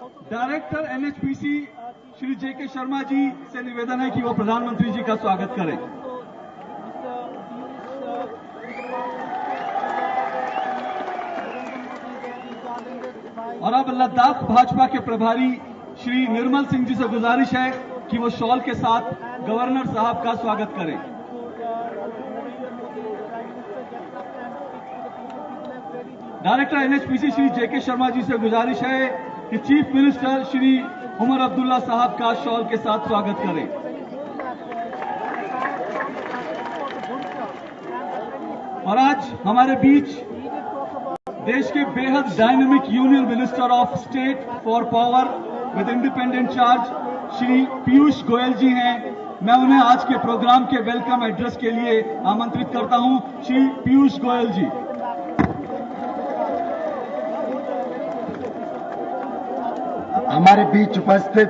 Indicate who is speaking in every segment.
Speaker 1: Director NHPC Shri जेके शर्मा जी से निवेदन है कि वो प्रधानमंत्री जी का स्वागत करें। और अब लद्दाख भाजपा के प्रभारी श्री निर्मल सिंह जी से गुजारिश है कि वो शॉल के साथ गवर्नर साहब का स्वागत करें। डायरेक्टर एनएचपीसी श्री जेके शर्मा जी से गुजारिश है कि चीफ मिनिस्टर श्री उमर अब्दुल्ला साहब का शॉल के साथ स्वागत करें। और आज हमारे बीच देश के बेहद dynamic union minister of state for power with independent charge Shri Piyush Goyal ji हैं। मैं उन्हें आज के प्रोग्राम के वेलकम एड्रेस के लिए आमंत्रित करता हूं। श्री पीयूष गोयल जी।
Speaker 2: हमारे बीच उपस्थित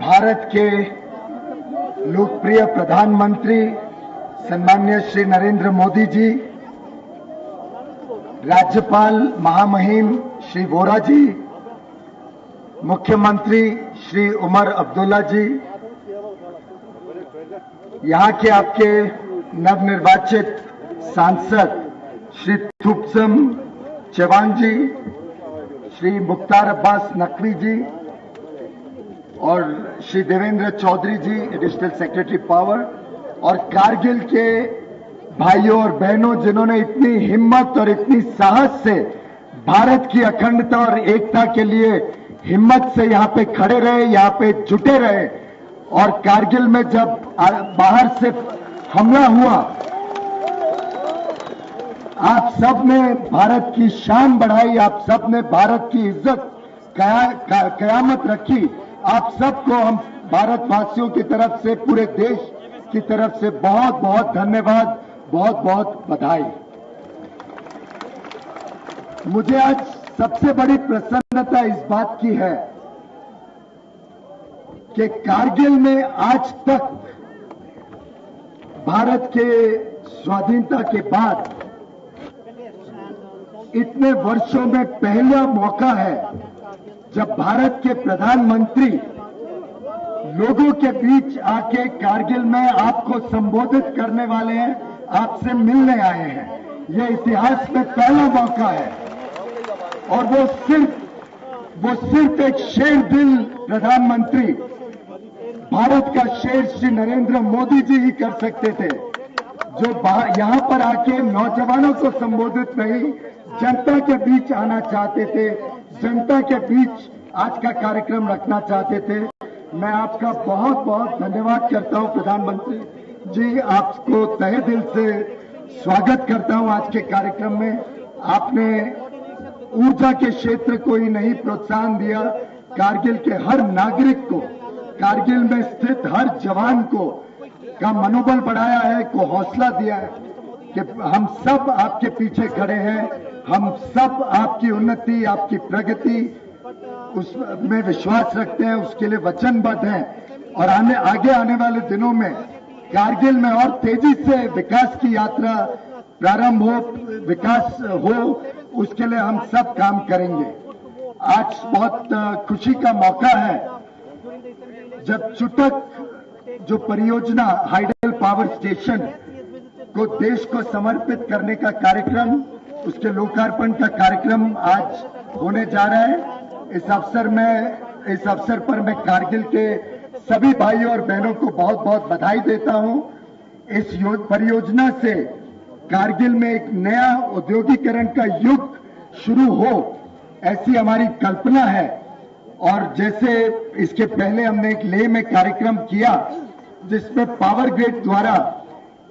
Speaker 2: भारत के लोकप्रिय प्रधानमंत्री सम्माननीय श्री नरेंद्र मोदी जी, राज्यपाल महामहिम श्री वोरा जी, मुख्यमंत्री श्री उमर अब्दुल्ला जी, यहाँ के आपके नवनिर्वाचित सांसद श्री थुपसम चेवांग जी, श्री मुख्तार अब्बास नकवी जी और श्री देवेंद्र चौधरी जी, एडिशनल सेक्रेटरी पावर, और कारगिल के भाइयों और बहनों जिन्होंने इतनी हिम्मत और इतनी साहस से भारत की अखंडता और एकता के लिए हिम्मत से यहाँ पे खड़े रहे, यहाँ पे जुटे रहे। और कारगिल में जब बाहर से हमला हुआ, आप सब ने भारत की शान बढ़ाई, आप सब ने भारत की इज्जत कयामत रखी। आप सबको हम भारतवासियों की तरफ से, पूरे देश की तरफ से बहुत बहुत धन्यवाद, बहुत बहुत बधाई। मुझे आज सबसे बड़ी प्रसन्नता इस बात की है कि कारगिल में आज तक भारत के स्वाधीनता के बाद इतने वर्षों में पहला मौका है जब भारत के प्रधानमंत्री लोगों के बीच आके कारगिल में आपको संबोधित करने वाले हैं, आपसे मिलने आए हैं। यह इतिहास में पहला मौका है और वो सिर्फ एक शेर दिल प्रधानमंत्री, भारत का शेर श्री नरेंद्र मोदी जी ही कर सकते थे, जो यहां पर आके नौजवानों को संबोधित नहीं, जनता के बीच आना चाहते थे, जनता के बीच आज का कार्यक्रम रखना चाहते थे। मैं आपका बहुत बहुत धन्यवाद करता हूं प्रधानमंत्री जी, आपको तहे दिल से स्वागत करता हूं आज के कार्यक्रम में। आपने ऊर्जा के क्षेत्र को ही नहीं प्रोत्साहन दिया, कारगिल के हर नागरिक को, कारगिल में स्थित हर जवान को का मनोबल बढ़ाया है, को हौसला दिया है कि हम सब आपके पीछे खड़े हैं, हम सब आपकी उन्नति, आपकी प्रगति उसमें विश्वास रखते हैं, उसके लिए वचनबद्ध हैं। और आगे आने वाले दिनों में कारगिल में और तेजी से विकास की यात्रा प्रारंभ हो, विकास हो, उसके लिए हम सब काम करेंगे। आज बहुत खुशी का मौका है जब चुटक जो परियोजना हाइडल पावर स्टेशन को देश को समर्पित करने का कार्यक्रम, उसके लोकार्पण का कार्यक्रम आज होने जा रहा है। इस अवसर पर मैं कारगिल के सभी भाइयों और बहनों को बहुत बहुत बधाई देता हूं। इस परियोजना से कारगिल में एक नया औद्योगिकरण का युग शुरू हो, ऐसी हमारी कल्पना है। और जैसे इसके पहले हमने एक लेह में कार्यक्रम किया जिसमें पावर ग्रिड द्वारा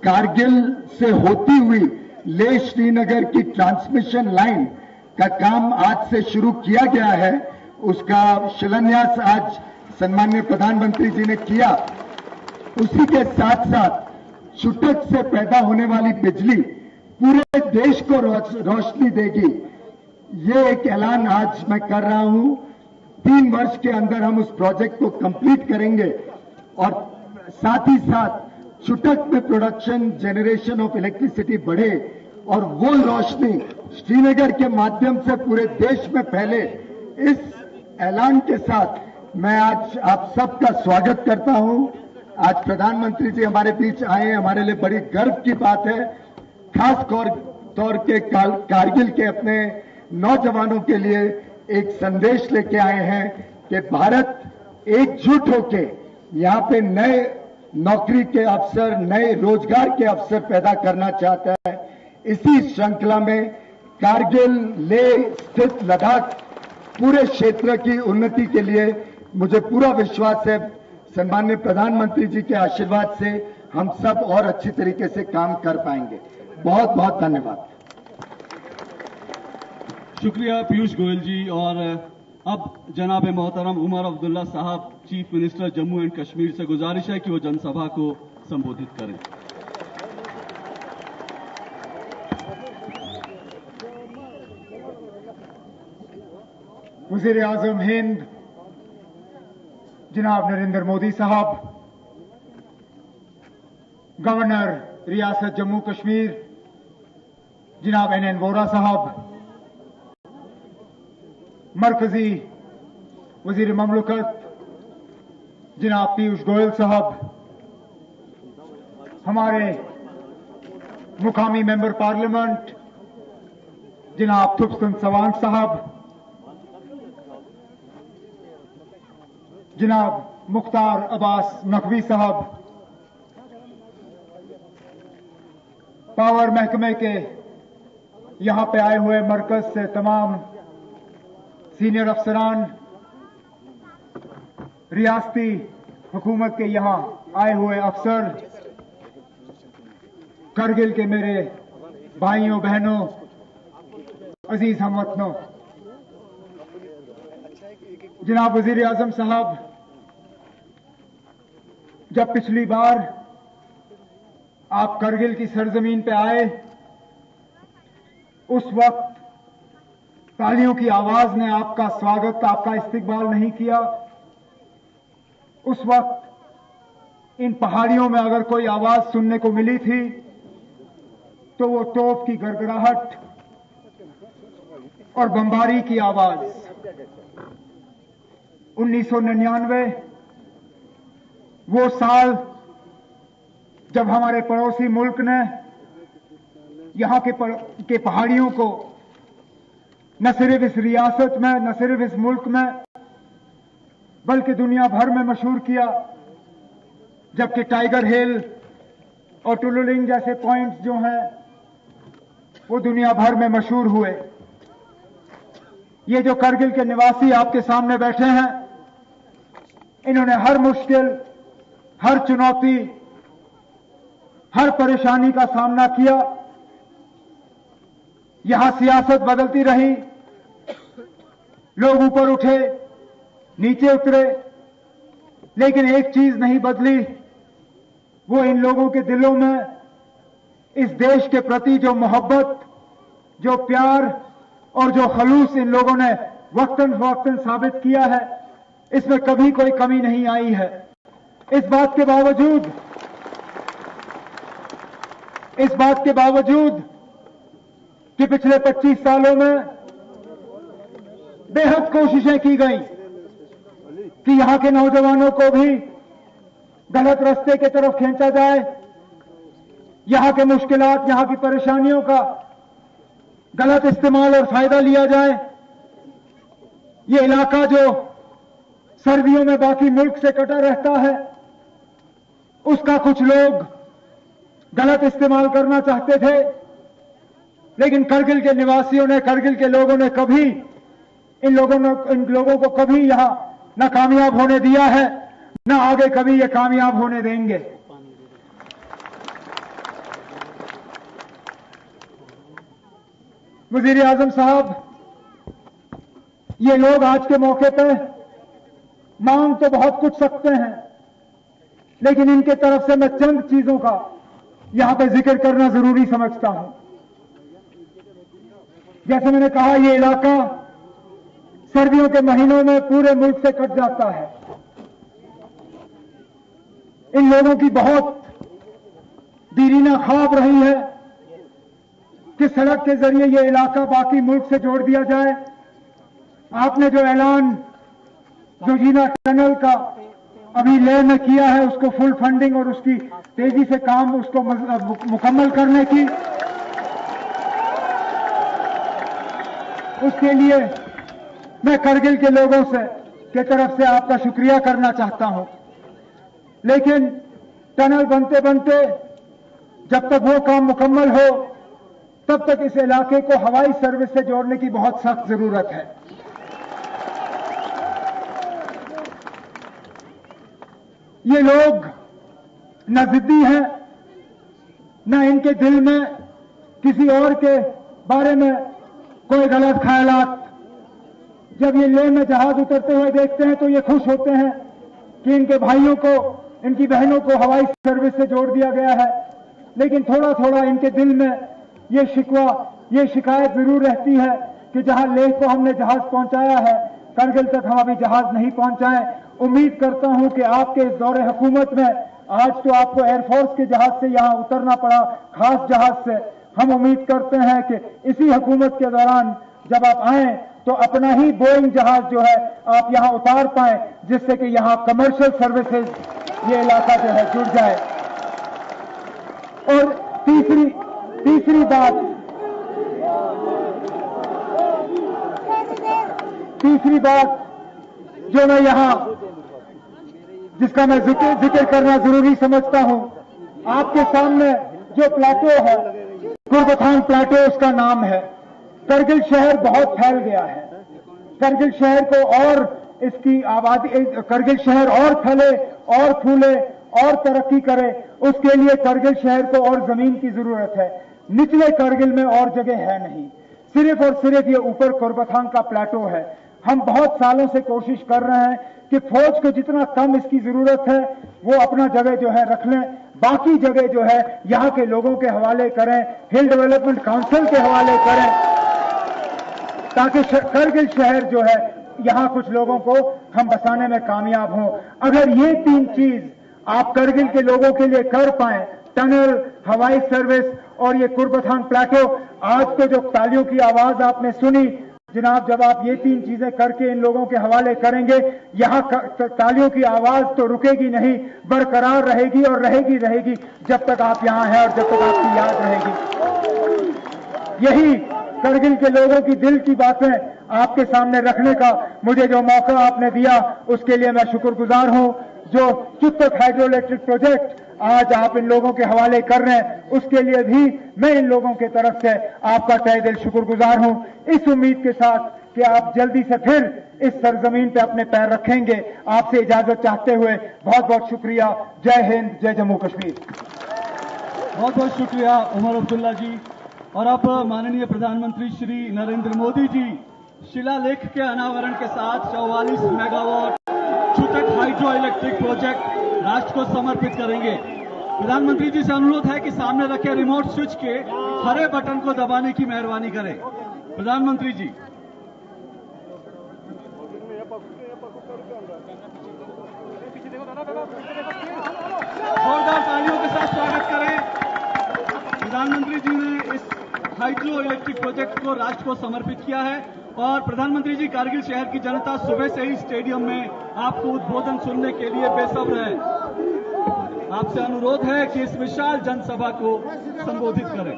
Speaker 2: कारगिल से होती हुई लेह श्रीनगर की ट्रांसमिशन लाइन का काम आज से शुरू किया गया है। उसका शिलान्यास आज सम्माननीय प्रधानमंत्री जी ने किया। उसी के साथ साथ चुटक से पैदा होने वाली बिजली पूरे देश को रोशनी देगी। ये एक ऐलान आज मैं कर रहा हूं। 3 वर्ष के अंदर हम उस प्रोजेक्ट को कंप्लीट करेंगे और साथ ही साथ चुटक में प्रोडक्शन, जनरेशन ऑफ इलेक्ट्रिसिटी बढ़े और वो रोशनी श्रीनगर के माध्यम से पूरे देश में फैले। इस ऐलान के साथ मैं आज आप सबका स्वागत करता हूं। आज प्रधानमंत्री जी हमारे बीच आए, हमारे लिए बड़ी गर्व की बात है। खास तौर के कारगिल के अपने नौजवानों के लिए एक संदेश लेके आए हैं कि भारत एकजुट होके यहाँ पे नए नौकरी के अवसर, नए रोजगार के अवसर पैदा करना चाहता है। इसी श्रृंखला में कारगिल, लेह स्थित लद्दाख पूरे क्षेत्र की उन्नति के लिए मुझे पूरा विश्वास है, सम्माननीय प्रधानमंत्री जी के आशीर्वाद से हम सब और अच्छी तरीके से काम कर पाएंगे। बहुत बहुत धन्यवाद।
Speaker 1: शुक्रिया पीयूष गोयल जी। और अब जनाब मोहतरम उमर अब्दुल्ला साहब, chief minister Jammu and Kashmir से गुजारिश है कि वो जनसभा को संबोधित करें।
Speaker 3: वज़ीर आज़म हिंद जनाब नरेंद्र मोदी साहब, गवर्नर रियासत जम्मू कश्मीर जनाब NN वोरा साहब, मरकजी वज़ीर ममलकत जनाब पीयूष गोयल साहब, हमारे मुकामी मेंबर पार्लियामेंट जनाब थुप्सन सवांग साहब, जनाब मुख्तार अब्बास नकवी साहब, पावर महकमे के यहां पे आए हुए मरकज से तमाम सीनियर अफसरान, रियासती हुकूमत के यहां आए हुए अफसर, करगिल के मेरे भाइयों बहनों, अजीज हमवतनों, जनाब वज़ीर आज़म साहब, जब पिछली बार आप करगिल की सरजमीन पे आए, उस वक्त तालियों की आवाज ने आपका स्वागत, आपका इस्तकबाल नहीं किया। उस वक्त इन पहाड़ियों में अगर कोई आवाज सुनने को मिली थी तो वो तोप की गड़गड़ाहट और बमबारी की आवाज। 1999 वो साल जब हमारे पड़ोसी मुल्क ने यहां के पहाड़ियों को न सिर्फ इस रियासत में, न सिर्फ इस मुल्क में, बल्कि दुनिया भर में मशहूर किया, जबकि टाइगर हिल और टुलुलिंग जैसे पॉइंट्स जो हैं वो दुनिया भर में मशहूर हुए। ये जो करगिल के निवासी आपके सामने बैठे हैं, इन्होंने हर मुश्किल, हर चुनौती, हर परेशानी का सामना किया। यहां सियासत बदलती रही, लोग ऊपर उठे, नीचे उतरे, लेकिन एक चीज नहीं बदली, वो इन लोगों के दिलों में इस देश के प्रति जो मोहब्बत, जो प्यार और जो खलूस इन लोगों ने वक्तन फवक्तन साबित किया है, इसमें कभी कोई कमी नहीं आई है। इस बात के बावजूद कि पिछले 25 सालों में बेहद कोशिशें की गई कि यहां के नौजवानों को भी गलत रास्ते की तरफ खींचा जाए, यहां के मुश्किलात, यहां की परेशानियों का गलत इस्तेमाल और फायदा लिया जाए। ये इलाका जो सर्दियों में बाकी मुल्क से कटा रहता है, उसका कुछ लोग गलत इस्तेमाल करना चाहते थे, लेकिन करगिल के निवासियों ने, करगिल के लोगों ने कभी इन लोगों को कभी यहां न कामयाब होने दिया है, न आगे कभी ये कामयाब होने देंगे। वज़ीर आज़म साहब, ये लोग आज के मौके पर मांग तो बहुत कुछ सकते हैं, लेकिन इनके तरफ से मैं चंद चीजों का यहां पे जिक्र करना जरूरी समझता हूं। जैसे मैंने कहा, ये इलाका सर्दियों के महीनों में पूरे मुल्क से कट जाता है। इन लोगों की बहुत दीरीना ख्वाब रही है कि सड़क के जरिए ये इलाका बाकी मुल्क से जोड़ दिया जाए। आपने जो ऐलान जो जीना टनल का अभी लेह में किया है, उसको फुल फंडिंग और उसकी तेजी से काम उसको मुकम्मल करने की, उसके लिए मैं करगिल के लोगों से की तरफ से आपका शुक्रिया करना चाहता हूं। लेकिन टनल बनते बनते जब तक वो काम मुकम्मल हो, तब तक इस इलाके को हवाई सर्विस से जोड़ने की बहुत सख्त जरूरत है। ये लोग न जिद्दी हैं, न इनके दिल में किसी और के बारे में कोई गलत ख्यालात। जब ये लेह में जहाज उतरते हुए देखते हैं तो ये खुश होते हैं कि इनके भाइयों को, इनकी बहनों को हवाई सर्विस से जोड़ दिया गया है। लेकिन थोड़ा थोड़ा इनके दिल में ये शिकवा, ये शिकायत जरूर रहती है कि जहां लेह को हमने जहाज पहुंचाया है, करगिल तक हम अभी जहाज नहीं पहुंचाए। उम्मीद करता हूं कि आपके इस दौरे हुकूमत में, आज तो आपको एयरफोर्स के जहाज से यहां उतरना पड़ा, खास जहाज से, हम उम्मीद करते हैं कि इसी हुकूमत के दौरान जब आप आए तो अपना ही बोइंग जहाज जो है आप यहां उतार पाए, जिससे कि यहां कमर्शियल सर्विसेज ये इलाका जो है जुड़ जाए। और तीसरी बात जो मैं यहां, जिसका मैं जिक्र करना जरूरी समझता हूं, आपके सामने जो प्लेटो है, कुर्बथान प्लेटो उसका नाम है। करगिल शहर बहुत फैल गया है। करगिल शहर को और इसकी आबादी, करगिल शहर और फैले और फूले और तरक्की करे, उसके लिए करगिल शहर को और जमीन की जरूरत है। निचले करगिल में और जगह है नहीं, सिर्फ और सिर्फ ये ऊपर कुर्बथान का प्लेटो है। हम बहुत सालों से कोशिश कर रहे हैं कि फौज को जितना कम इसकी जरूरत है वो अपना जगह जो है रख लें, बाकी जगह जो है यहां के लोगों के हवाले करें, हिल डेवलपमेंट काउंसिल के हवाले करें, ताकि करगिल शहर जो है यहां कुछ लोगों को हम बसाने में कामयाब हों। अगर ये तीन चीज आप करगिल के लोगों के लिए कर पाए, टनल, हवाई सर्विस और ये कुर्बथान प्लेटो, आज तो जो तालियों की आवाज आपने सुनी जनाब, जब आप ये तीन चीजें करके इन लोगों के हवाले करेंगे, यहां तालियों की आवाज तो रुकेगी नहीं, बरकरार रहेगी और रहेगी जब तक आप यहां हैं और जब तक आपकी याद रहेगी। यही करगिल के लोगों की दिल की बातें आपके सामने रखने का मुझे जो मौका आपने दिया, उसके लिए मैं शुक्रगुजार हूं। जो चुत्तक हाइड्रो इलेक्ट्रिक प्रोजेक्ट आज आप इन लोगों के हवाले कर रहे हैं, उसके लिए भी मैं इन लोगों की तरफ से आपका तहे दिल शुक्रगुजार हूं, इस उम्मीद के साथ कि आप जल्दी से फिर इस सरजमीन पे अपने पैर रखेंगे। आपसे इजाजत चाहते हुए बहुत बहुत शुक्रिया। जय हिंद, जय जम्मू कश्मीर।
Speaker 1: बहुत बहुत शुक्रिया उमर अब्दुल्ला जी। और अब माननीय प्रधानमंत्री श्री नरेंद्र मोदी जी शिलालेख के अनावरण के साथ 44 मेगावाट चुत्तक हाइड्रो इलेक्ट्रिक प्रोजेक्ट राष्ट्र को समर्पित करेंगे। प्रधानमंत्री जी से अनुरोध है कि सामने रखे रिमोट स्विच के हरे बटन को दबाने की मेहरबानी करें। प्रधानमंत्री जी। जोरदार तालियों के साथ स्वागत करें। प्रधानमंत्री जी ने इस हाइड्रो इलेक्ट्रिक प्रोजेक्ट को राष्ट्र को समर्पित किया है और प्रधानमंत्री जी, कारगिल शहर की जनता सुबह से ही स्टेडियम में आपको उद्बोधन सुनने के लिए बेसब्र है। आपसे अनुरोध है कि इस विशाल जनसभा को संबोधित करें।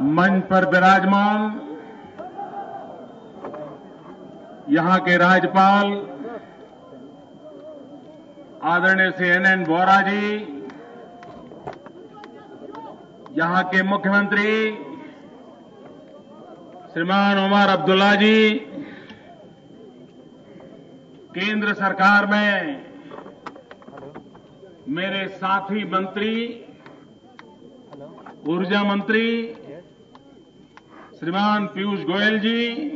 Speaker 4: मंच पर विराजमान यहां के राज्यपाल आदरणीय श्री NN वोरा जी, यहां के मुख्यमंत्री श्रीमान उमर अब्दुल्ला जी, केंद्र सरकार में मेरे साथी मंत्री, ऊर्जा मंत्री श्रीमान पीयूष गोयल जी,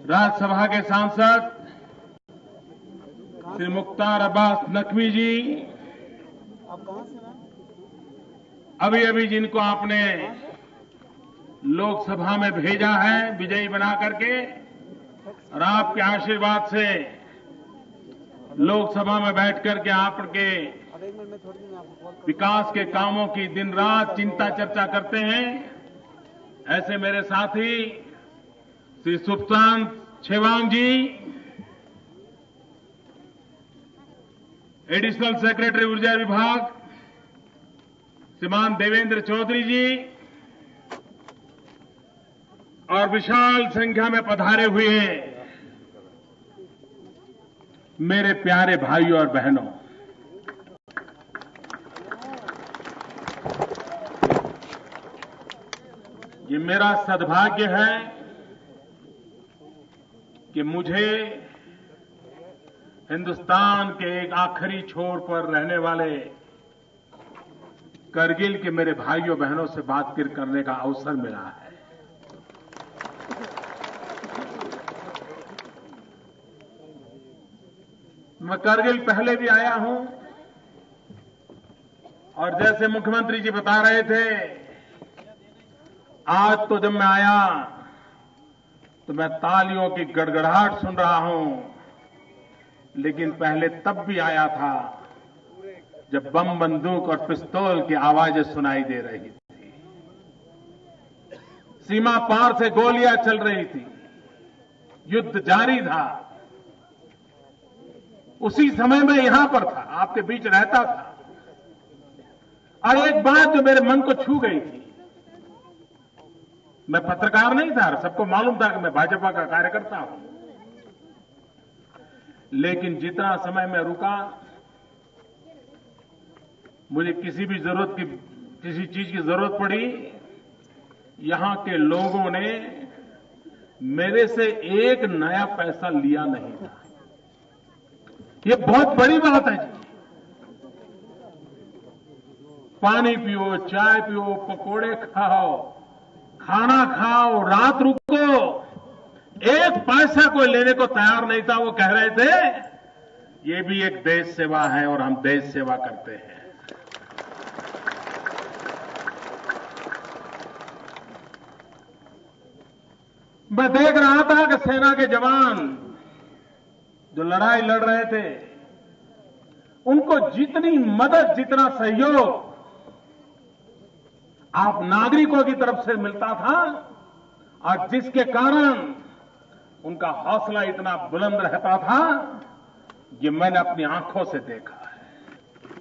Speaker 4: राज्यसभा के सांसद श्री मुख्तार अब्बास नकवी जी, अभी अभी जिनको आपने लोकसभा में भेजा है विजयी बना करके, और आपके आशीर्वाद से लोकसभा में बैठ करके आपके विकास के कामों की दिन रात चिंता चर्चा करते हैं, ऐसे मेरे साथी श्री सुशांत छेवांग जी, एडिशनल सेक्रेटरी ऊर्जा विभाग श्रीमान देवेंद्र चौधरी जी, और विशाल संख्या में पधारे हुए मेरे प्यारे भाइयों और बहनों, ये मेरा सद्भाग्य है कि मुझे हिंदुस्तान के एक आखिरी छोर पर रहने वाले करगिल के मेरे भाइयों बहनों से बातचीत करने का अवसर मिला है। मैं करगिल पहले भी आया हूं, और जैसे मुख्यमंत्री जी बता रहे थे, आज तो जब मैं आया तो मैं तालियों की गड़गड़ाहट सुन रहा हूं, लेकिन पहले तब भी आया था जब बम बंदूक और पिस्तौल की आवाजें सुनाई दे रही थी, सीमा पार से गोलियां चल रही थी, युद्ध जारी था। उसी समय मैं यहां पर था, आपके बीच रहता था, और एक बात जो मेरे मन को छू गई थी, मैं पत्रकार नहीं था, सबको मालूम था कि मैं भाजपा का कार्यकर्ता हूं, लेकिन जितना समय मैं रुका, मुझे किसी चीज की जरूरत पड़ी, यहां के लोगों ने मेरे से एक नया पैसा लिया नहीं था। ये बहुत बड़ी बात है जी। पानी पियो, चाय पियो, पकोड़े खाओ, खाना खाओ, रात रुको, एक पैसा कोई लेने को तैयार नहीं था। वो कह रहे थे ये भी एक देश सेवा है और हम देश सेवा करते हैं। मैं देख रहा था कि सेना के जवान जो लड़ाई लड़ रहे थे, उनको जितनी मदद, जितना सहयोग आप नागरिकों की तरफ से मिलता था, और जिसके कारण उनका हौसला इतना बुलंद रहता था, ये मैंने अपनी आंखों से देखा है।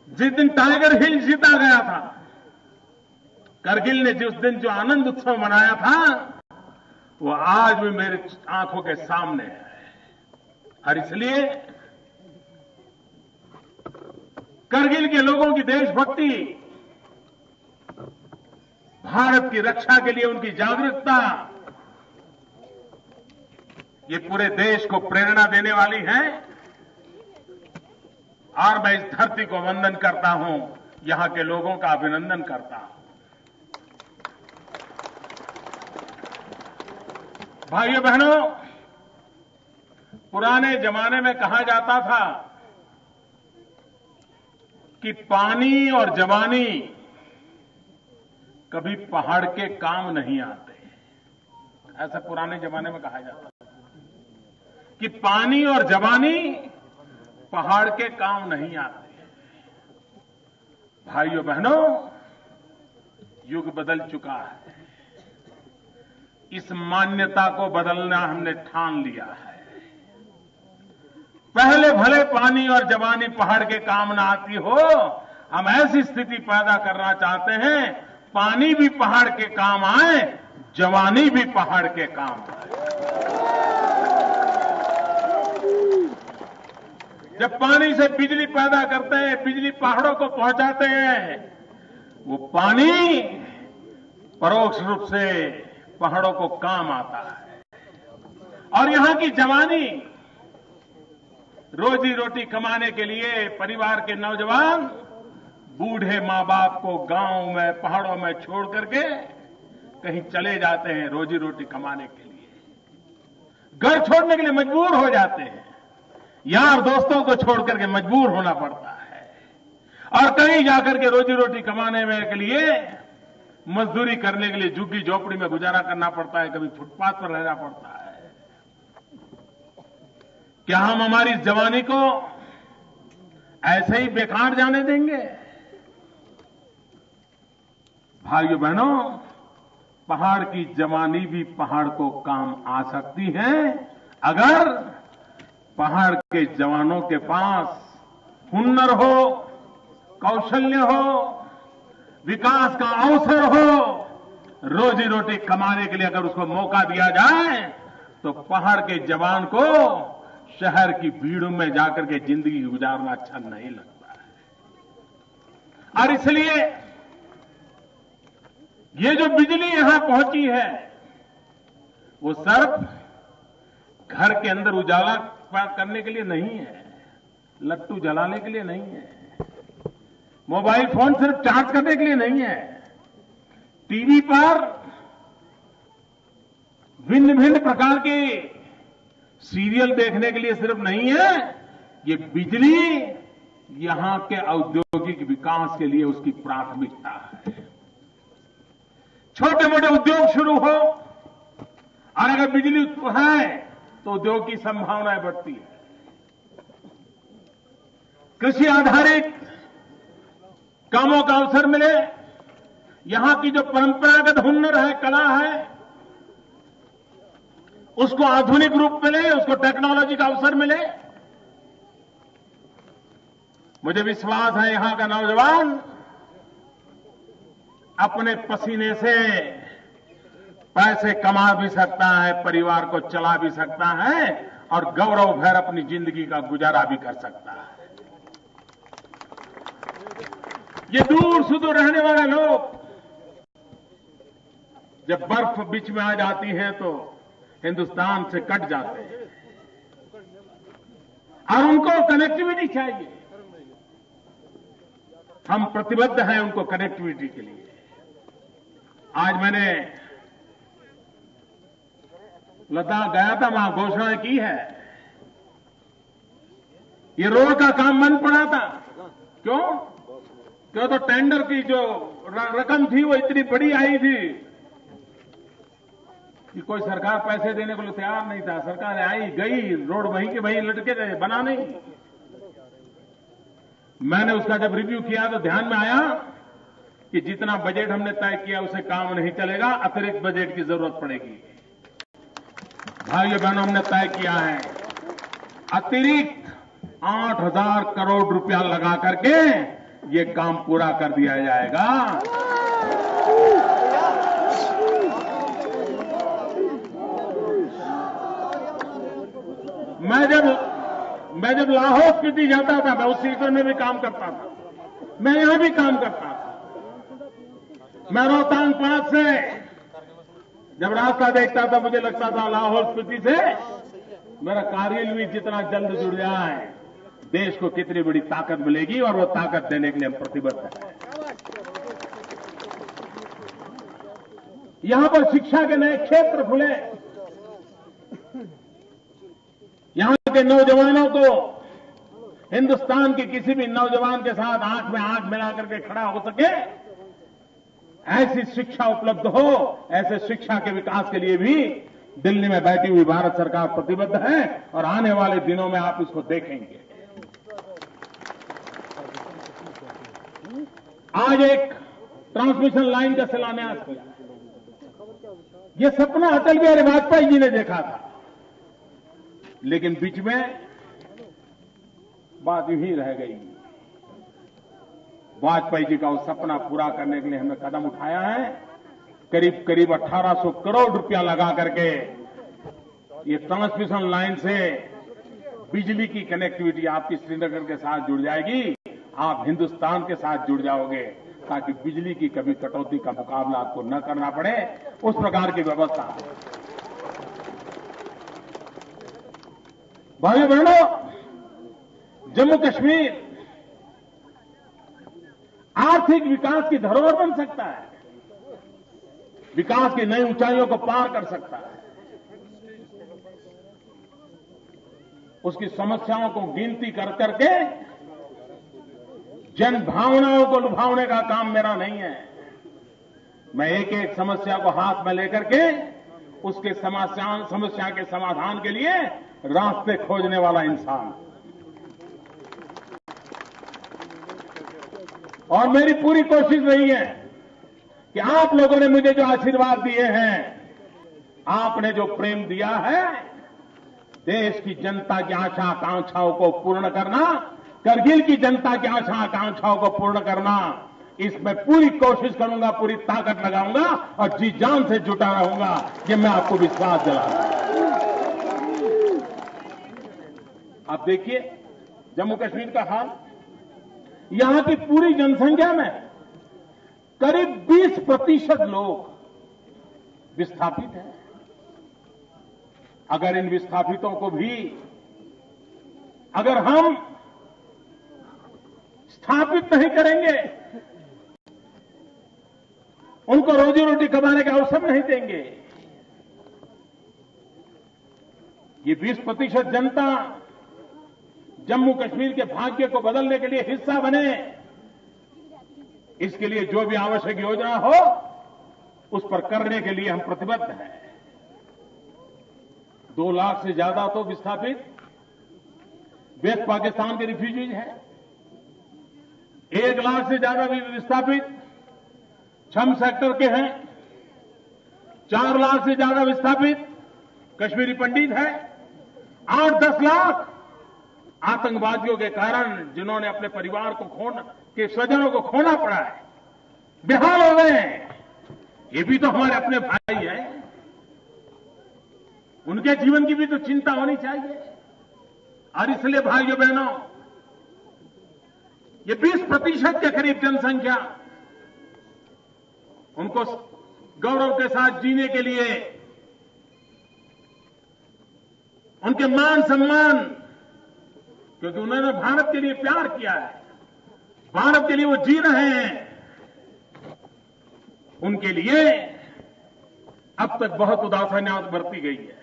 Speaker 4: जिस दिन टाइगर हिल जीता गया था, करगिल ने जिस दिन जो आनंद उत्सव मनाया था, वो आज भी मेरे आंखों के सामने है। और इसलिए करगिल के लोगों की देशभक्ति, भारत की रक्षा के लिए उनकी जागरूकता, ये पूरे देश को प्रेरणा देने वाली है। और मैं इस धरती को वंदन करता हूं, यहां के लोगों का अभिनंदन करता हूं। भाइयों बहनों, पुराने जमाने में कहा जाता था कि पानी और जवानी कभी पहाड़ के काम नहीं आते। ऐसा पुराने जमाने में कहा जाता था कि पानी और जवानी पहाड़ के काम नहीं आते। भाइयों बहनों, युग बदल चुका है। इस मान्यता को बदलना हमने ठान लिया है। पहले भले पानी और जवानी पहाड़ के काम न आती हो, हम ऐसी स्थिति पैदा करना चाहते हैं, पानी भी पहाड़ के काम आए, जवानी भी पहाड़ के काम आए। जब पानी से बिजली पैदा करते हैं, बिजली पहाड़ों को पहुंचाते हैं, वो पानी परोक्ष रूप से पहाड़ों को काम आता है। और यहां की जवानी, रोजी रोटी कमाने के लिए परिवार के नौजवान बूढ़े मां बाप को गांव में, पहाड़ों में छोड़ करके कहीं चले जाते हैं रोजी रोटी कमाने के लिए। घर छोड़ने के लिए मजबूर हो जाते हैं, यार दोस्तों को छोड़ करके मजबूर होना पड़ता है। और कहीं जाकर के रोजी रोटी कमाने में के लिए मजदूरी करने के लिए झुग्गी झोपड़ी में गुजारा करना पड़ता है, कभी फुटपाथ पर रहना पड़ता है। क्या हम हमारी जवानी को ऐसे ही बेकार जाने देंगे? भाइयों बहनों, पहाड़ की जवानी भी पहाड़ को काम आ सकती है अगर पहाड़ के जवानों के पास हुनर हो, कौशल्य हो, विकास का अवसर हो, रोजी रोटी कमाने के लिए अगर उसको मौका दिया जाए तो पहाड़ के जवान को शहर की भीड़ों में जाकर के जिंदगी गुजारना अच्छा नहीं लगता है। और इसलिए ये जो बिजली यहां पहुंची है वो सिर्फ घर के अंदर उजाला करने के लिए नहीं है, लट्टू जलाने के लिए नहीं है, मोबाइल फोन सिर्फ चार्ज करने के लिए नहीं है, टीवी पर भिन्न भिन्न प्रकार के सीरियल देखने के लिए सिर्फ नहीं है। ये बिजली यहां के औद्योगिक विकास के लिए उसकी प्राथमिकता है। छोटे मोटे उद्योग शुरू हो और अगर बिजली है तो उद्योग की संभावनाएं बढ़ती है। कृषि आधारित कामों का अवसर मिले, यहां की जो परंपरागत हुनर है, कला है, उसको आधुनिक रूप मिले, उसको टेक्नोलॉजी का अवसर मिले। मुझे विश्वास है यहां का नौजवान अपने पसीने से पैसे कमा भी सकता है, परिवार को चला भी सकता है और गौरव भर अपनी जिंदगी का गुजारा भी कर सकता है। ये दूर सुदूर रहने वाले लोग जब बर्फ बीच में आ जाती है तो हिंदुस्तान से कट जाते हैं और उनको कनेक्टिविटी चाहिए। हम प्रतिबद्ध हैं उनको कनेक्टिविटी के लिए। आज मैंने लद्दाख गया था, वहां घोषणा की है। ये रोड का काम बंद पड़ा था। क्यों? क्यों? तो टेंडर की जो रकम थी वो इतनी बड़ी आई थी कि कोई सरकार पैसे देने को तैयार नहीं था। सरकार आई गई, रोड वहीं के वहीं लटके रहे, बना नहीं। मैंने उसका जब रिव्यू किया तो ध्यान में आया कि जितना बजट हमने तय किया उसे काम नहीं चलेगा, अतिरिक्त बजट की जरूरत पड़ेगी। भाइयों बहनों, हमने तय किया है अतिरिक्त 8,000 करोड़ रुपया लगा करके ये काम पूरा कर दिया जाएगा। मैं जब लाहौल स्पीति जाता था, मैं उस सीजन में भी काम करता था, मैं यहां भी काम करता था। मैं रोहतांग पास से जब रास्ता देखता था मुझे लगता था लाहौल स्पीति से मेरा कारगिल भी जितना जल्द जुड़ जाए देश को कितनी बड़ी ताकत मिलेगी, और वो ताकत देने के लिए हम प्रतिबद्ध हैं। यहां पर शिक्षा के नए क्षेत्र खुले, यहां के नौजवानों को हिंदुस्तान के किसी भी नौजवान के साथ आंख में आंख मिला करके खड़ा हो सके, ऐसी शिक्षा उपलब्ध हो। ऐसे शिक्षा के विकास के लिए भी दिल्ली में बैठी हुई भारत सरकार प्रतिबद्ध है और आने वाले दिनों में आप इसको देखेंगे। आज एक ट्रांसमिशन लाइन का शिलान्यास किया। यह सपना अटल बिहारी वाजपेयी जी ने देखा था, लेकिन बीच में बात यूं ही रह गई। वाजपेयी जी का वो सपना पूरा करने के लिए हमने कदम उठाया है। करीब करीब 1800 करोड़ रुपया लगा करके ये ट्रांसमिशन लाइन से बिजली की कनेक्टिविटी आपकी श्रीनगर के साथ जुड़ जाएगी, आप हिंदुस्तान के साथ जुड़ जाओगे, ताकि बिजली की कभी कटौती का मुकाबला आपको न करना पड़े। उस प्रकार की व्यवस्था। भाइयों बहनों, जम्मू कश्मीर आर्थिक विकास की धरोहर बन सकता है, विकास की नई ऊंचाइयों को पार कर सकता है। उसकी समस्याओं को गिनती कर करके जन भावनाओं को लुभावने का काम मेरा नहीं है। मैं एक एक समस्या को हाथ में लेकर के उसके समस्या के समाधान के लिए रास्ते खोजने वाला इंसान। और मेरी पूरी कोशिश रही है कि आप लोगों ने मुझे जो आशीर्वाद दिए हैं, आपने जो प्रेम दिया है, देश की जनता की आशा आकांक्षाओं को पूर्ण करना, करगिल की जनता की आशा आकांक्षाओं को पूर्ण करना, इसमें पूरी कोशिश करूंगा, पूरी ताकत लगाऊंगा और जी जान से जुटा रहूंगा। ये मैं आपको विश्वास दिलाता हूं। आप देखिए जम्मू कश्मीर का हाल, यहां की पूरी जनसंख्या में करीब 20% लोग विस्थापित हैं। अगर इन विस्थापितों को भी अगर हम स्थापित नहीं करेंगे, उनको रोजी रोटी कमाने का अवसर नहीं देंगे, ये 20% जनता जम्मू कश्मीर के भाग्य को बदलने के लिए हिस्सा बने, इसके लिए जो भी आवश्यक योजना हो उस पर करने के लिए हम प्रतिबद्ध हैं। 2 लाख से ज्यादा तो विस्थापित वेस्ट पाकिस्तान के रिफ्यूजीज हैं। 1 लाख से ज्यादा भी विस्थापित छम सेक्टर के हैं। 4 लाख से ज्यादा विस्थापित कश्मीरी पंडित हैं। 8-10 लाख आतंकवादियों के कारण जिन्होंने अपने परिवार को के स्वजनों को खोना पड़ा है, बेहाल हो गए हैं। ये भी तो हमारे अपने भाई हैं, उनके जीवन की भी तो चिंता होनी चाहिए। और इसलिए भाइयों बहनों, ये 20% के करीब जनसंख्या, उनको गौरव के साथ जीने के लिए, उनके मान सम्मान, क्योंकि उन्होंने भारत के लिए प्यार किया है, भारत के लिए वो जी रहे हैं, उनके लिए अब तक बहुत उदासीनता बरती गई है,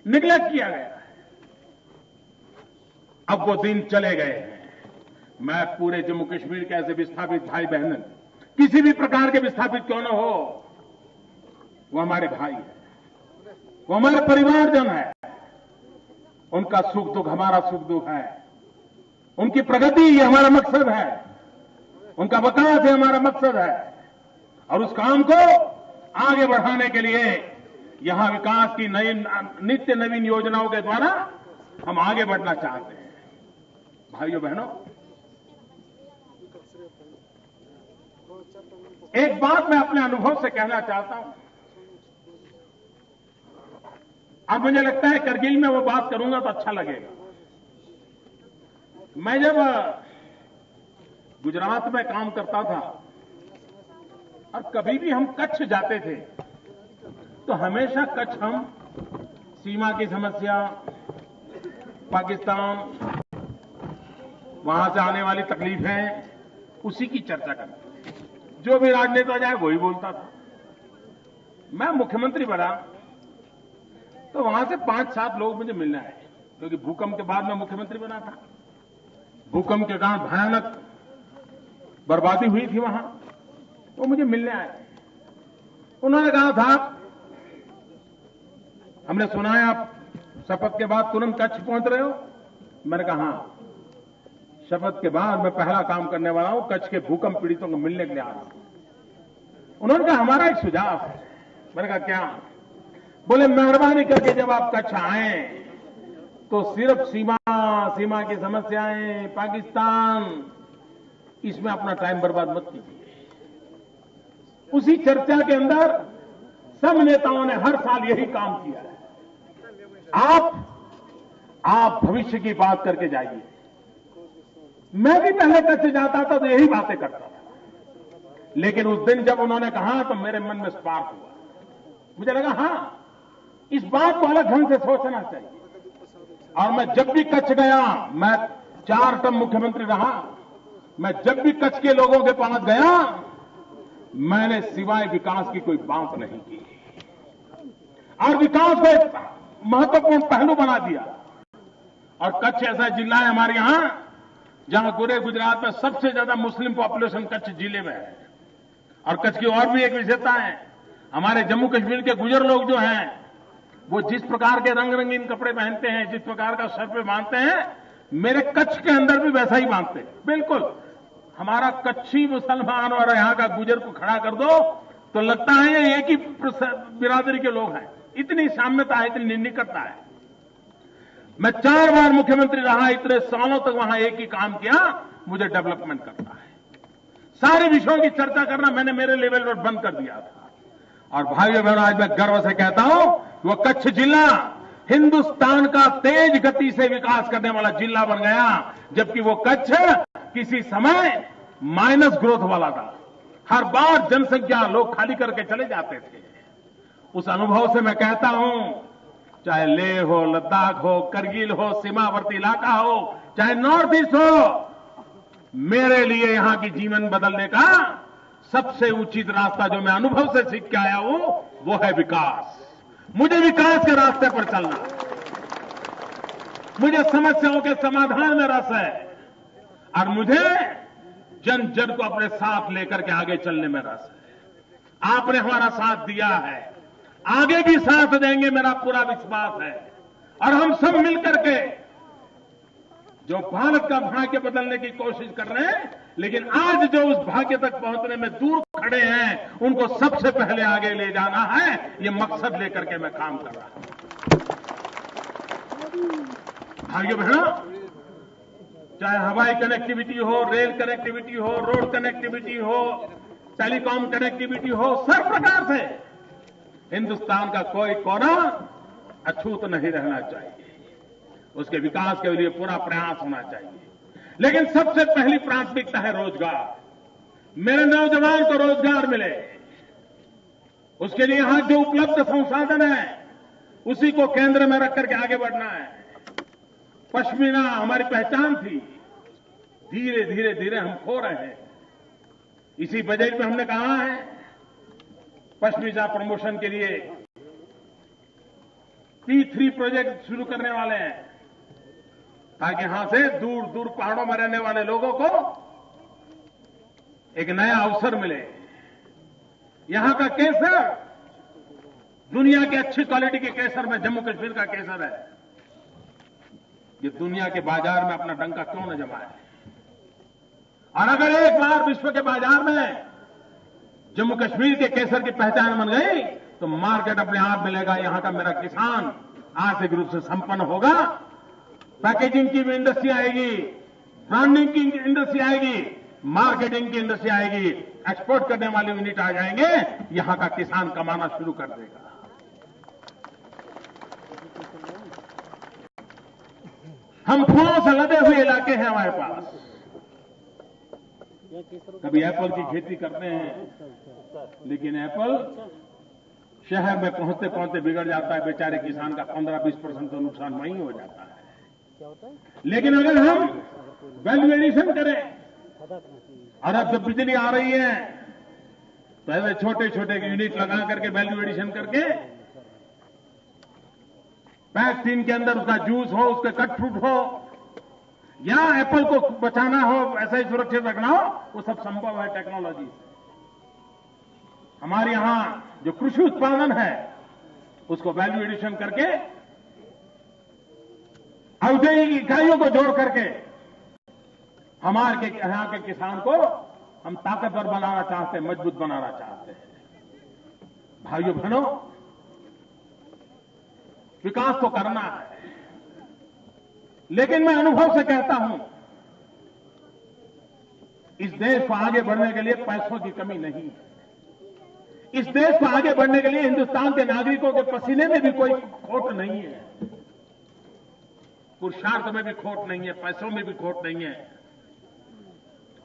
Speaker 4: निगलेक्ट किया गया है। अब वो दिन चले गए हैं। मैं पूरे जम्मू कश्मीर के ऐसे विस्थापित भाई बहन, किसी भी प्रकार के विस्थापित क्यों न हो, वो हमारे भाई है, वो हमारे परिवारजन है। उनका सुख दुख हमारा सुख दुख है, उनकी प्रगति ये हमारा मकसद है, उनका विकास ये हमारा मकसद है। और उस काम को आगे बढ़ाने के लिए यहां विकास की नई नित्य नवीन योजनाओं के द्वारा हम आगे बढ़ना चाहते हैं। भाइयों बहनों, एक बात मैं अपने अनुभव से कहना चाहता हूं। अब मुझे लगता है करगिल में वो बात करूंगा तो अच्छा लगेगा। मैं जब गुजरात में काम करता था और कभी भी हम कच्छ जाते थे तो हमेशा कच्छ हम सीमा की समस्या, पाकिस्तान, वहां से आने वाली तकलीफें, उसी की चर्चा करते थे। जो भी राजनेता जाए वही बोलता था। मैं मुख्यमंत्री बना तो वहां से 5-7 लोग मुझे मिलने आए, क्योंकि भूकंप के बाद मैं मुख्यमंत्री बना था। भूकंप के कारण भयानक बर्बादी हुई थी वहां, वो मुझे मिलने आए। उन्होंने कहा था, हमने सुना है आप शपथ के बाद तुरंत कच्छ पहुंच रहे हो। मैंने कहा हां, शपथ के बाद मैं पहला काम करने वाला हूं, कच्छ के भूकंप पीड़ितों को मिलने के लिए आ रहा हूं। उन्होंने कहा हमारा एक सुझाव है। मैंने कहा क्या? बोले मेहरबानी करके जब आप कच्छ आए तो सिर्फ सीमा की समस्याएं, पाकिस्तान, इसमें अपना टाइम बर्बाद मत कीजिए। उसी चर्चा के अंदर सब नेताओं ने हर साल यही काम किया है। आप भविष्य की बात करके जाइए। मैं भी पहले कच्छ जाता था तो यही बातें करता था, लेकिन उस दिन जब उन्होंने कहा तो मेरे मन में स्पार्क हुआ। मुझे लगा हां, इस बात को अलग ढंग से सोचना चाहिए। और मैं जब भी कच्छ गया, मैं 4 टर्म मुख्यमंत्री रहा, मैं जब भी कच्छ के लोगों के पास गया, मैंने सिवाय विकास की कोई बात नहीं की और विकास को एक महत्वपूर्ण पहलू बना दिया। और कच्छ ऐसा जिला है हमारे यहां जहां पूरे गुजरात में सबसे ज्यादा मुस्लिम पॉपुलेशन कच्छ जिले में है। और कच्छ की और भी एक विशेषता है, हमारे जम्मू कश्मीर के गुजर लोग जो हैं, वो जिस प्रकार के रंग रंगीन कपड़े पहनते हैं, जिस प्रकार का सर पे बांधते हैं, मेरे कच्छ के अंदर भी वैसा ही बांधते हैं। बिल्कुल हमारा कच्छी मुसलमान और यहां का गुजर को खड़ा कर दो तो लगता है ये एक ही बिरादरी के लोग हैं। इतनी साम्यता है, इतनी निकटता है। मैं 4 बार मुख्यमंत्री रहा, इतने सालों तक वहां एक ही काम किया, मुझे डेवलपमेंट करना है। सारे विषयों की चर्चा करना मैंने मेरे लेवल पर बंद कर दिया था। और भाइयों बहनों, आज मैं गर्व से कहता हूं कि वो कच्छ जिला हिंदुस्तान का तेज गति से विकास करने वाला जिला बन गया, जबकि वो कच्छ किसी समय माइनस ग्रोथ वाला था। हर बार जनसंख्या लोग खाली करके चले जाते थे। उस अनुभव से मैं कहता हूं, चाहे लेह हो, लद्दाख हो, करगिल हो, सीमावर्ती इलाका हो, चाहे नॉर्थ ईस्ट हो, मेरे लिए यहां की जीवन बदलने का सबसे उचित रास्ता जो मैं अनुभव से सीख के आया हूं, वो है विकास। मुझे विकास के रास्ते पर चलना, मुझे समस्याओं के समाधान में रस है और मुझे जन जन को अपने साथ लेकर के आगे चलने में रस है। आपने हमारा साथ दिया है, आगे भी साथ देंगे, मेरा पूरा विश्वास है। और हम सब मिलकर के जो भारत का भाग्य बदलने की कोशिश कर रहे हैं, लेकिन आज जो उस भाग्य तक पहुंचने में दूर खड़े हैं, उनको सबसे पहले आगे ले जाना है। ये मकसद लेकर के मैं काम कर रहा हूं। भाइयों बहनों, चाहे हवाई कनेक्टिविटी हो, रेल कनेक्टिविटी हो, रोड कनेक्टिविटी हो, टेलीकॉम कनेक्टिविटी हो, सब प्रकार से हिंदुस्तान का कोई कोना अछूत नहीं रहना चाहिए। उसके विकास के लिए पूरा प्रयास होना चाहिए। लेकिन सबसे पहली प्राथमिकता है रोजगार। मेरे नौजवान को रोजगार मिले, उसके लिए यहां जो उपलब्ध संसाधन है उसी को केंद्र में रख करके आगे बढ़ना है। पश्मीना हमारी पहचान थी, धीरे धीरे धीरे हम खो रहे हैं। इसी बजट में हमने कहा है पश्मीना प्रमोशन के लिए P3 प्रोजेक्ट शुरू करने वाले हैं, ताकि यहां से दूर दूर पहाड़ों में रहने वाले लोगों को एक नया अवसर मिले। यहां का केसर, दुनिया की अच्छी क्वालिटी के केसर में जम्मू कश्मीर का केसर है। ये दुनिया के बाजार में अपना डंका क्यों न जमाए। और अगर एक बार विश्व के बाजार में जम्मू कश्मीर के केसर की पहचान बन गई तो मार्केट अपने आप मिलेगा। यहां का मेरा किसान आर्थिक रूप से संपन्न होगा, पैकेजिंग की भी इंडस्ट्री आएगी, ब्रांडिंग की इंडस्ट्री आएगी, मार्केटिंग की इंडस्ट्री आएगी, एक्सपोर्ट करने वाले यूनिट आ जाएंगे, यहां का किसान कमाना शुरू कर देगा। हम फूलों से लदे हुए इलाके हैं हमारे पास। कभी एप्पल की खेती करते हैं, लेकिन एप्पल शहर में पहुंचते पहुंचते बिगड़ जाता है। बेचारे किसान का 15-20% तो नुकसान वहीं हो जाता है। लेकिन अगर हम वैल्यू एडिशन करें, और अब जब बिजली आ रही है तो ऐसे छोटे छोटे यूनिट लगा करके वैल्यू एडिशन करके पैक टीन के अंदर उसका जूस हो, उसके कट फ्रूट हो, या एप्पल को बचाना हो, ऐसा ही सुरक्षित रखना हो, वो सब संभव है टेक्नोलॉजी से। हमारे यहां जो कृषि उत्पादन है उसको वैल्यू एडिशन करके औद्योगिक इकाइयों को जोड़ करके हमारे यहां के किसान को हम ताकतवर बनाना चाहते हैं, मजबूत बनाना चाहते हैं। भाइयों बहनों, विकास तो करना है, लेकिन मैं अनुभव से कहता हूं इस देश को आगे बढ़ने के लिए पैसों की कमी नहीं है। इस देश को आगे बढ़ने के लिए हिंदुस्तान के नागरिकों के पसीने में भी कोई खोट नहीं है, पुरुषार्थ में भी खोट नहीं है, पैसों में भी खोट नहीं है।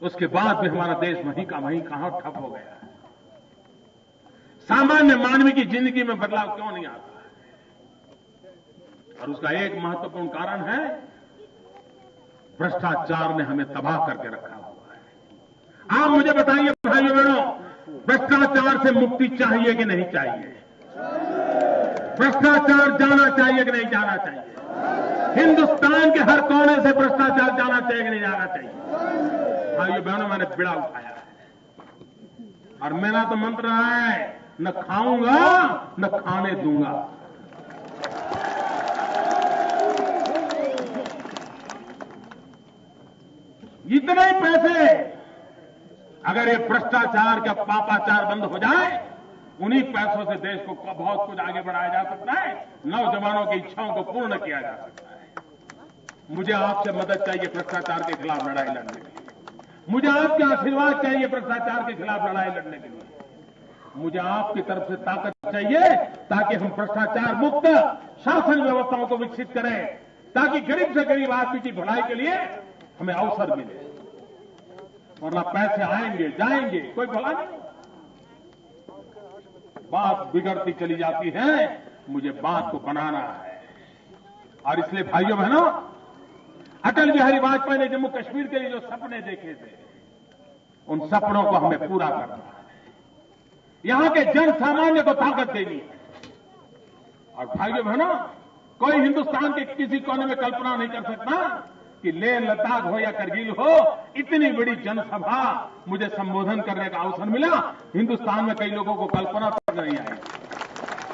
Speaker 4: उसके बाद भी हमारा देश वहीं का वहीं कहां ठप हो गया है। सामान्य मानवी की जिंदगी में बदलाव क्यों नहीं आता है? और उसका एक महत्वपूर्ण कारण है भ्रष्टाचार ने हमें तबाह करके रखा हुआ है। आप मुझे बताइए भाइयों बहनों, भ्रष्टाचार से मुक्ति चाहिए कि नहीं चाहिए? भ्रष्टाचार जाना चाहिए कि नहीं जाना चाहिए? हिंदुस्तान के हर कोने से भ्रष्टाचार जाना चाहिए कि नहीं जाना चाहिए। भाइयों बहनों, मैंने बिड़ा उठाया है और मेरा तो मंत्र रहा है, न खाऊंगा न खाने दूंगा। इतने ही पैसे अगर ये भ्रष्टाचार का पापाचार बंद हो जाए, उन्हीं पैसों से देश को बहुत कुछ आगे बढ़ाया जा सकता है, नौजवानों की इच्छाओं को पूर्ण किया जा सकता है। मुझे आपसे मदद चाहिए भ्रष्टाचार के खिलाफ लड़ाई लड़ने के लिए। मुझे आपके आशीर्वाद चाहिए भ्रष्टाचार के खिलाफ लड़ाई लड़ने के लिए। मुझे आपकी तरफ से ताकत चाहिए ताकि हम भ्रष्टाचार मुक्त शासन व्यवस्थाओं को विकसित करें, ताकि गरीब से गरीब आदमी की भलाई के लिए हमें अवसर मिले। वरना पैसे आएंगे जाएंगे, कोई भला नहीं। बात बिगड़ती चली जाती है, मुझे बात को बनाना है। और इसलिए भाइयों बहनों, अटल बिहारी वाजपेयी ने जम्मू कश्मीर के लिए जो सपने देखे थे, उन सपनों को हमें पूरा करना है। यहां के जन सामान्य को ताकत देनी है। और भाइयों बहनों, कोई हिंदुस्तान के किसी कोने में कल्पना नहीं कर सकता कि लेह लद्दाख हो या करगिल हो, इतनी बड़ी जनसभा मुझे संबोधन करने का अवसर मिला। हिंदुस्तान में कई लोगों को कल्पना तक नहीं आई।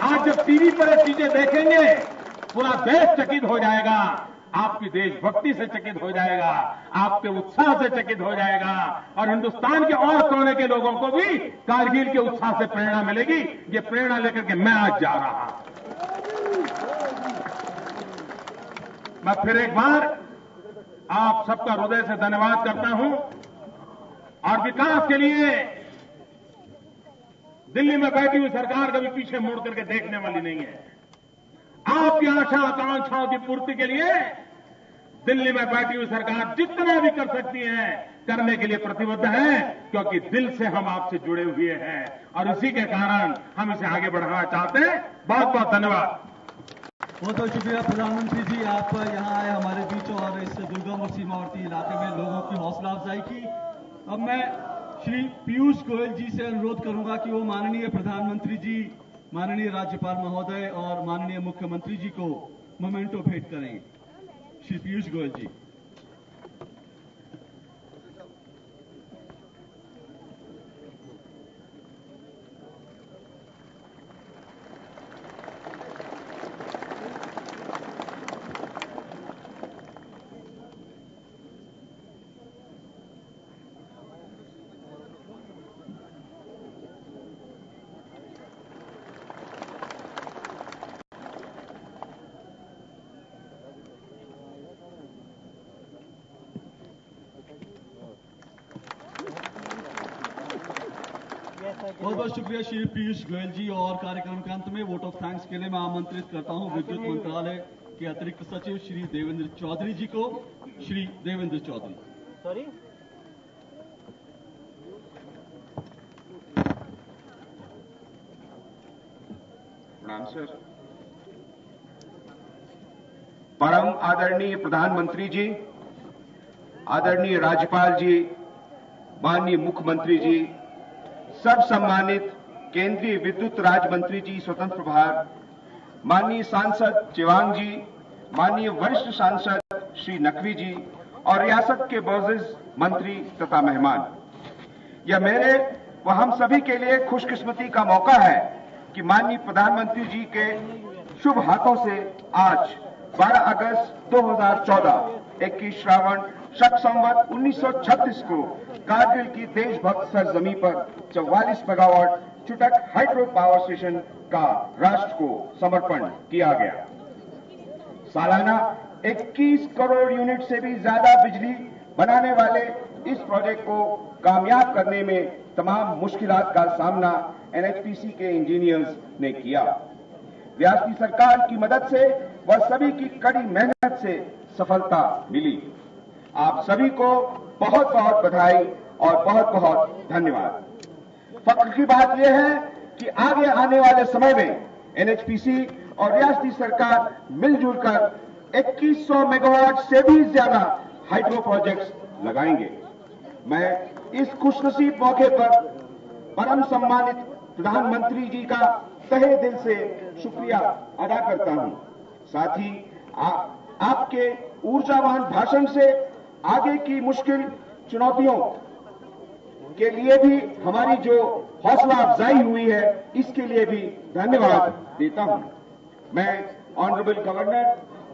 Speaker 4: आज जब टीवी पर ये चीजें देखेंगे, पूरा देश चकित हो जाएगा, आपकी देशभक्ति से चकित हो जाएगा, आपके उत्साह से चकित हो जाएगा। और हिंदुस्तान के और कोने के लोगों को भी कारगिल के उत्साह से प्रेरणा मिलेगी। ये प्रेरणा लेकर के मैं आज जा रहा हूं। मैं फिर एक बार आप सबका हृदय से धन्यवाद करता हूं। और विकास के लिए दिल्ली में बैठी हुई सरकार कभी पीछे मुड़ करके देखने वाली नहीं है। आपकी आशा आकांक्षाओं की पूर्ति के लिए दिल्ली में बैठी हुई सरकार जितना भी कर सकती है करने के लिए प्रतिबद्ध है, क्योंकि दिल से हम आपसे जुड़े हुए हैं और इसी के कारण हम इसे आगे बढ़ाना चाहते हैं। बहुत बहुत धन्यवाद।
Speaker 1: बहुत बहुत शुक्रिया प्रधानमंत्री जी, आप यहाँ आए हमारे बीच और इस दुर्गम और सीमावर्ती इलाके में लोगों की हौसला अफजाई की। अब मैं श्री पीयूष गोयल जी से अनुरोध करूंगा कि वो माननीय प्रधानमंत्री जी, माननीय राज्यपाल महोदय और माननीय मुख्यमंत्री जी को मोमेंटो भेंट करेंगे। श्री पीयूष गोयल जी। बहुत बहुत शुक्रिया श्री पीयूष गोयल जी। और कार्यक्रम के अंत में वोट ऑफ थैंक्स के लिए मैं आमंत्रित करता हूं विद्युत मंत्रालय के अतिरिक्त सचिव श्री देवेंद्र चौधरी जी को। श्री देवेंद्र चौधरी।
Speaker 5: सॉरी,
Speaker 6: प्रणाम सर। परम आदरणीय प्रधानमंत्री जी, आदरणीय राज्यपाल जी, माननीय मुख्यमंत्री जी, सब सम्मानित केंद्रीय विद्युत राज्य मंत्री जी स्वतंत्र प्रभार, माननीय सांसद चेवांग जी, माननीय वरिष्ठ सांसद श्री नकवी जी और रियासत के मोअज़्ज़िज़ मंत्री तथा मेहमान, यह मेरे व हम सभी के लिए खुशकिस्मती का मौका है कि माननीय प्रधानमंत्री जी के शुभ हाथों से आज 12 अगस्त 2014 21 श्रावण शक संवत 1936 को कारगिल की देशभक्त सरजमी पर 44 मेगावाट चुटक हाइड्रो पावर स्टेशन का राष्ट्र को समर्पण किया गया। सालाना 21 करोड़ यूनिट से भी ज्यादा बिजली बनाने वाले इस प्रोजेक्ट को कामयाब करने में तमाम मुश्किलात का सामना एनएचपीसी के इंजीनियर्स ने किया। व्यास की सरकार की मदद से व सभी की कड़ी मेहनत से सफलता मिली। आप सभी को बहुत बहुत बधाई और बहुत बहुत धन्यवाद। फख्र की बात यह है कि आगे आने वाले समय में एनएचपीसी और रियासती सरकार मिलजुल कर 2100 मेगावाट से भी ज्यादा हाइड्रो प्रोजेक्ट्स लगाएंगे। मैं इस खुशनसीब मौके पर परम सम्मानित प्रधानमंत्री जी का तहे दिल से शुक्रिया अदा करता हूं। साथ ही आपके ऊर्जावान भाषण से आगे की मुश्किल चुनौतियों के लिए भी हमारी जो हौसला अफजाई हुई है, इसके लिए भी धन्यवाद देता हूं। मैं ऑनरेबल गवर्नर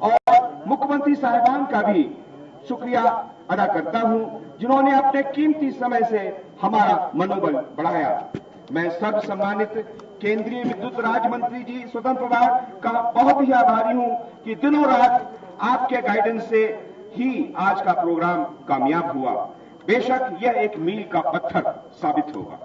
Speaker 6: और मुख्यमंत्री साहिबान का भी शुक्रिया अदा करता हूं, जिन्होंने अपने कीमती समय से हमारा मनोबल बढ़ाया। मैं सब सम्मानित केंद्रीय विद्युत राज्य मंत्री जी स्वतंत्र प्रभार का बहुत ही आभारी हूं कि दिनों रात आपके गाइडेंस से ही आज का प्रोग्राम कामयाब हुआ। बेशक यह एक मील का पत्थर साबित होगा।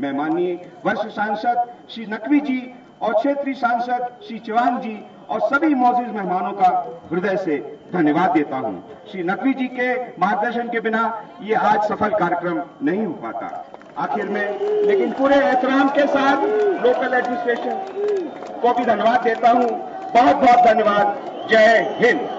Speaker 6: मैं माननीय वरिष्ठ सांसद श्री नकवी जी और क्षेत्रीय सांसद श्री चौहान जी और सभी मौजूद मेहमानों का हृदय से धन्यवाद देता हूं। श्री नकवी जी के मार्गदर्शन के बिना ये आज सफल कार्यक्रम नहीं हो पाता। आखिर में लेकिन पूरे एहतराम के साथ लोकल एडमिनिस्ट्रेशन को भी धन्यवाद देता हूं। बहुत बहुत धन्यवाद। जय हिंद।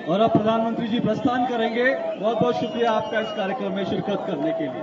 Speaker 1: और अब प्रधानमंत्री जी प्रस्थान करेंगे। बहुत बहुत शुक्रिया आपका इस कार्यक्रम में शिरकत करने के लिए।